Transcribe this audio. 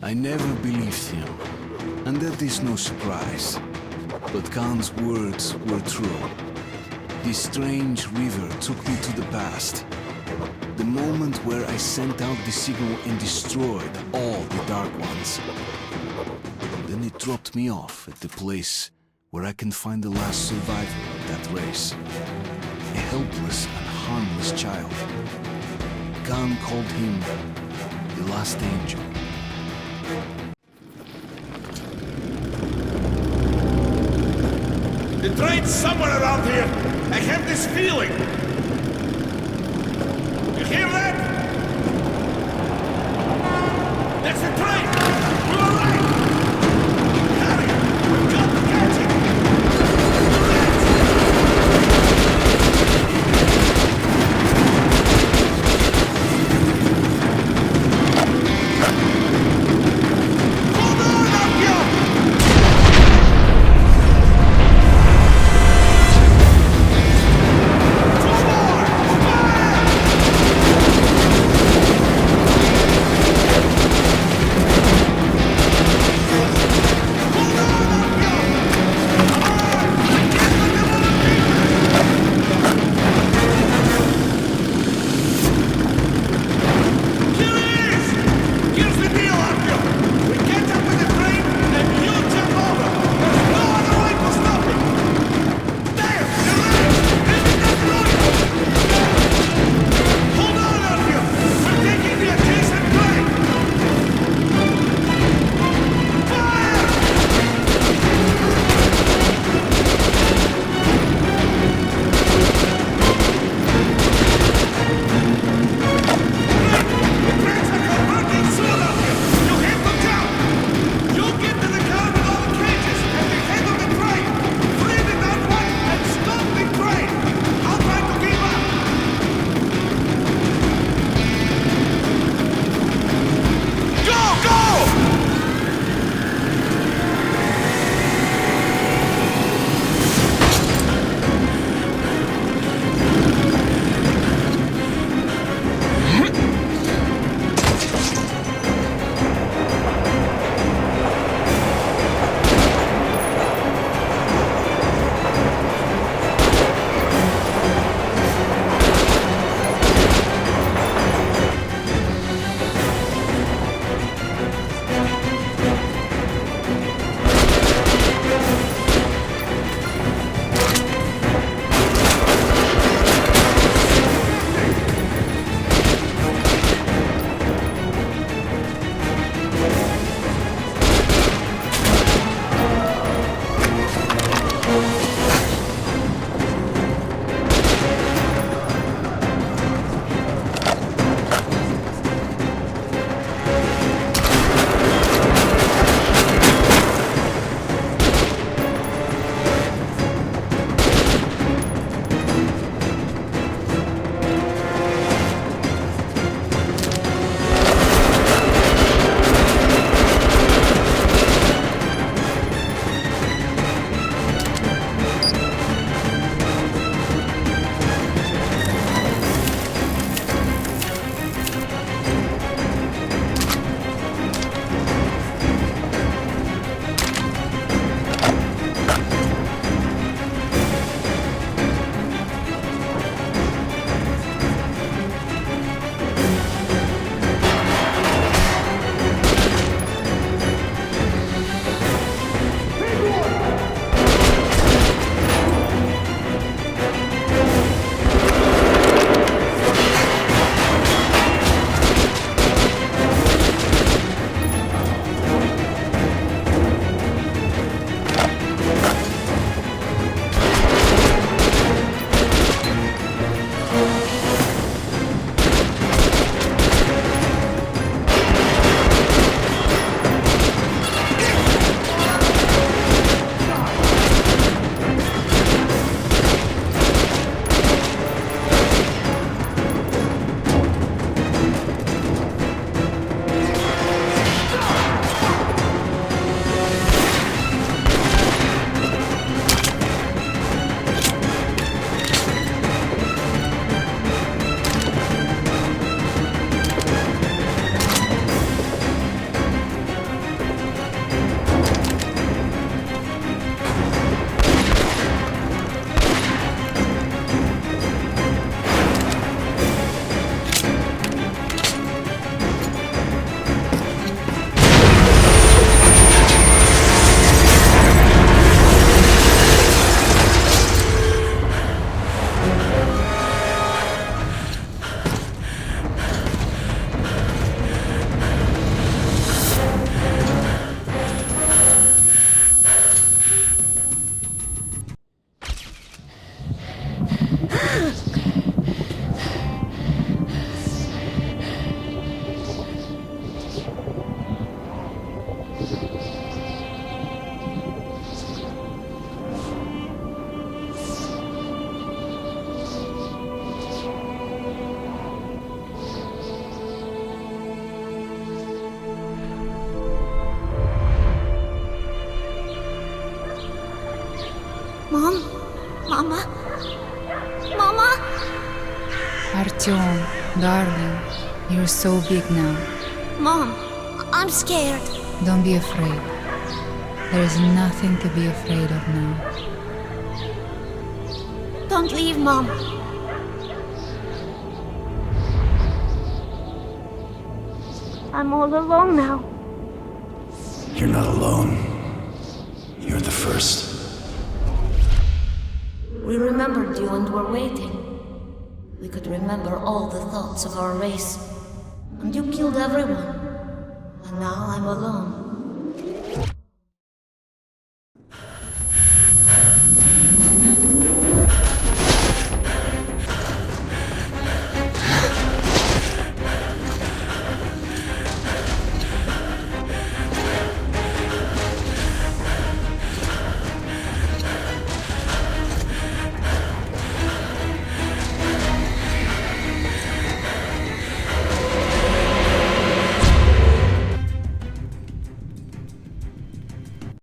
I never believed him, and that is no surprise. But Khan's words were true. This strange river took me to the past. The moment where I sent out the signal and destroyed all the Dark Ones. Then it dropped me off at the place where I can find the last survivor of that race. A helpless and harmless child. Khan called him the Last Angel. The train's somewhere around here. I have this feeling. You hear that? That's the train! You are right! Hurry! We've got to catch it! Hold on up here! Hold Mom? Mama? Mama? Artyom, darling, you're so big now. Mom, I'm scared. Don't be afraid. There is nothing to be afraid of now. Don't leave, Mom. I'm all alone now. You're not alone. You're the first. We remembered you and were waiting. We could remember all the thoughts of our race. And you killed everyone. And now I'm alone.